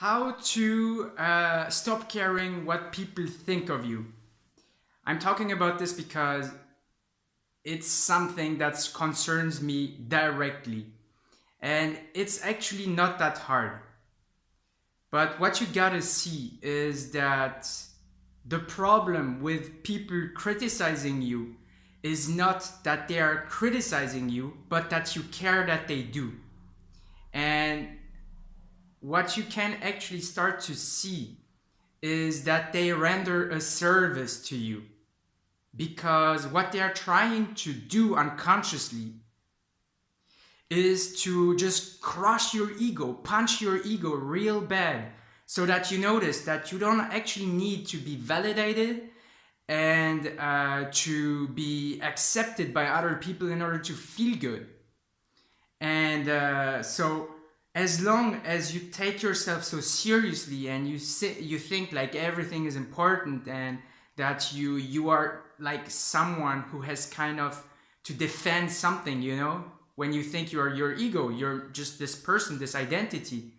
How to stop caring what people think of you. I'm talking about this because it's something that concerns me directly. And it's actually not that hard. But what you gotta see is that the problem with people criticizing you is not that they are criticizing you, but that you care that they do. And what you can actually start to see is that they render a service to you, because what they are trying to do unconsciously is to just crush your ego, punch your ego real bad, so that you notice that you don't actually need to be validated and to be accepted by other people in order to feel good. And so as long as you take yourself so seriously and you think like everything is important, and that you are like someone who has kind of to defend something, when you think you are your ego, you're just this person, this identity,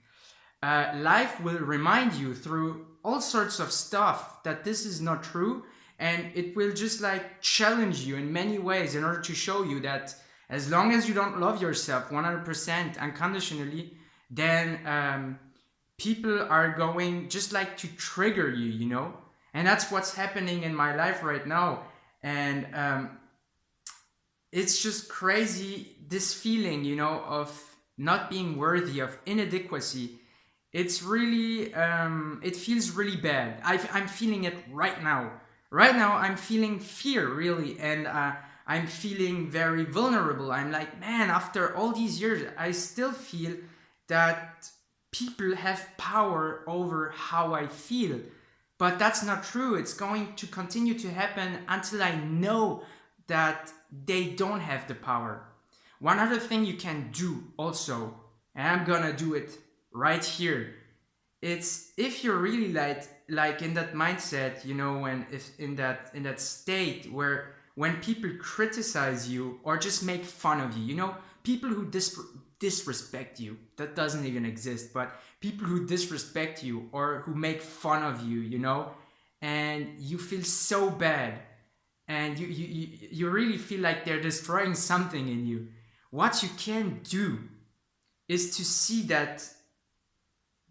life will remind you through all sorts of stuff that this is not true, and it will just like challenge you in many ways in order to show you that as long as you don't love yourself 100% unconditionally, then people are going just like to trigger you. And that's what's happening in my life right now. And it's just crazy, this feeling, of not being worthy, of inadequacy. It's really, it feels really bad. I'm feeling it right now. Right now, I'm feeling fear, really, and I'm feeling very vulnerable. I'm like, man, after all these years, I still feel that people have power over how I feel. But that's not true. It's going to continue to happen until I know that they don't have the power. One other thing you can do also, and I'm gonna do it right here, it's if you're really like in that mindset, when if in that state where when people criticize you or just make fun of you, people who disrespect you, that doesn't even exist, but people who disrespect you or who make fun of you, and you feel so bad, and you really feel like they're destroying something in you. What you can do is to see that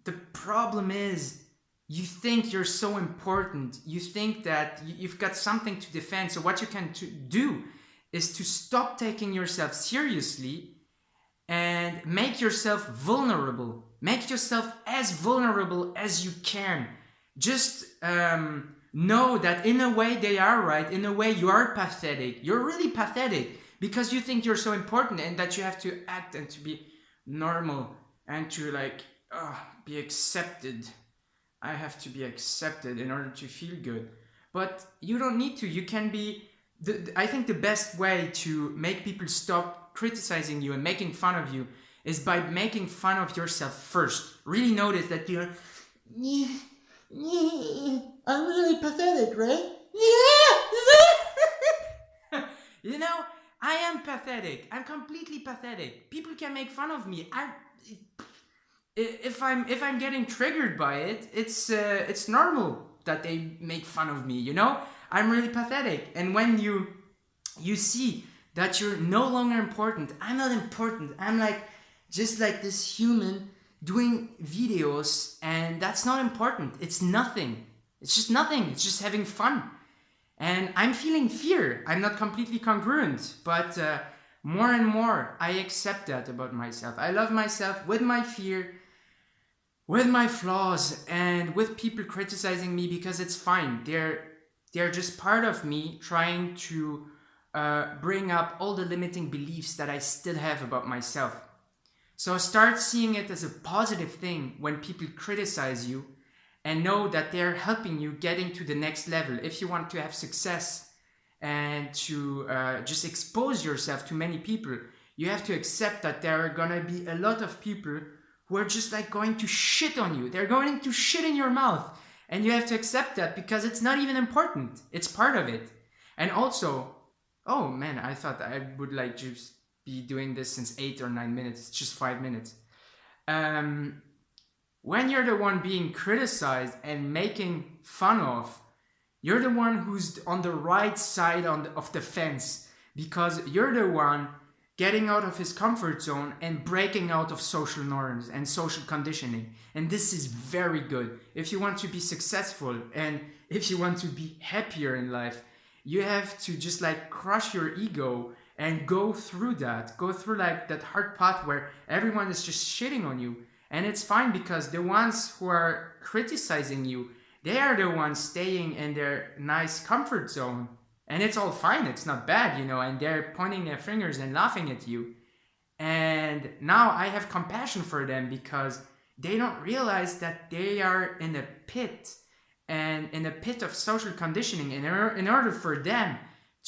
the problem is you think you're so important. You think that you've got something to defend. So what you can do is to stop taking yourself seriously and make yourself vulnerable. Make yourself as vulnerable as you can. Just know that in a way they are right. In a way you are pathetic. You're really pathetic because you think you're so important and that you have to act and to be normal and to be accepted. I have to be accepted in order to feel good. But you don't need to. You can be... I think the best way to make people stop criticizing you and making fun of you is by making fun of yourself first. Really notice that you're... I'm really pathetic, right? I am pathetic. I'm completely pathetic. People can make fun of me. If I'm getting triggered by it, it's normal that they make fun of me. I'm really pathetic. And when you see that you're no longer important, I'm not important. I'm just like this human doing videos, and that's not important. It's nothing. It's just nothing. It's just having fun. And I'm feeling fear. I'm not completely congruent, but more and more I accept that about myself. I love myself with my fear, with my flaws, and with people criticizing me, because it's fine. They're just part of me trying to bring up all the limiting beliefs that I still have about myself. So start seeing it as a positive thing when people criticize you, and know that they're helping you getting to the next level. If you want to have success and to just expose yourself to many people, you have to accept that there are gonna be a lot of people who are just going to shit on you. They're going to shit in your mouth. And you have to accept that, because it's not even important. It's part of it. And also, oh man, I thought I would just be doing this since 8 or 9 minutes. It's just 5 minutes. when you're the one being criticized and making fun of, you're the one who's on the right side of the fence, because you're the one getting out of his comfort zone and breaking out of social norms and social conditioning. And this is very good. If you want to be successful and if you want to be happier in life, you have to just like crush your ego and go through like that hard path where everyone is just shitting on you. And it's fine, because the ones who are criticizing you, they are the ones staying in their nice comfort zone. And it's all fine, it's not bad, you know, and they're pointing their fingers and laughing at you. And now I have compassion for them, because they don't realize that they are in a pit, and in a pit of social conditioning. And in order for them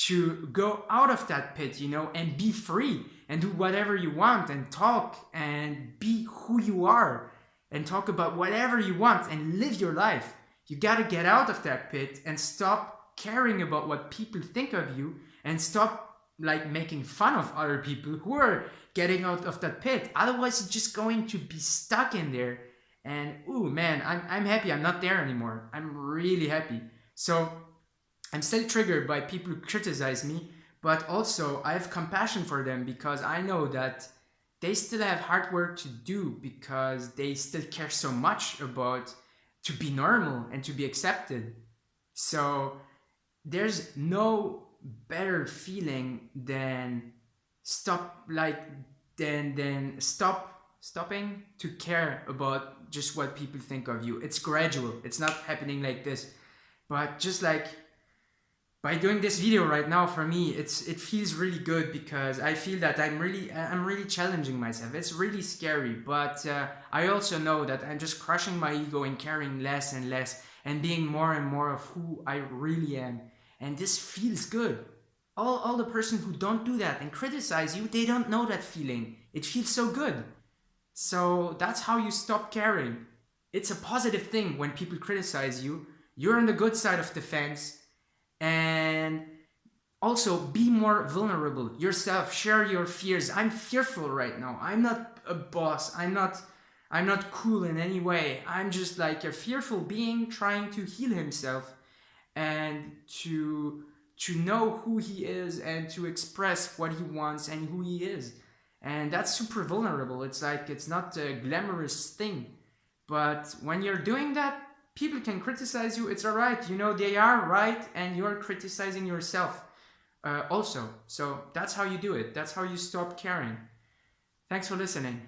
to go out of that pit, you know, and be free and do whatever you want and talk and be who you are and talk about whatever you want and live your life, you got to get out of that pit and stop caring about what people think of you, and stop like making fun of other people who are getting out of that pit. Otherwise, you're just going to be stuck in there. And ooh, man, I'm happy I'm not there anymore. I'm really happy. So I'm still triggered by people who criticize me, but also I have compassion for them, because I know that they still have hard work to do, because they still care so much about to be normal and to be accepted. So there's no better feeling than stopping to care about just what people think of you. It's gradual. It's not happening like this, but just like by doing this video right now, for me, it feels really good, because I feel that I'm really challenging myself. It's really scary, but I also know that I'm just crushing my ego and caring less and less and being more and more of who I really am. And this feels good. All the person who don't do that and criticize you, they don't know that feeling. It feels so good. So that's how you stop caring. It's a positive thing when people criticize you. You're on the good side of the fence. And also be more vulnerable yourself. Share your fears. I'm fearful right now. I'm not a boss. I'm not cool in any way. I'm just like a fearful being trying to heal himself and to know who he is and to express what he wants and who he is. And that's super vulnerable. It's like, it's not a glamorous thing. But when you're doing that, people can criticize you. It's all right. You know, they are right, and you're criticizing yourself also. So that's how you do it. That's how you stop caring. Thanks for listening.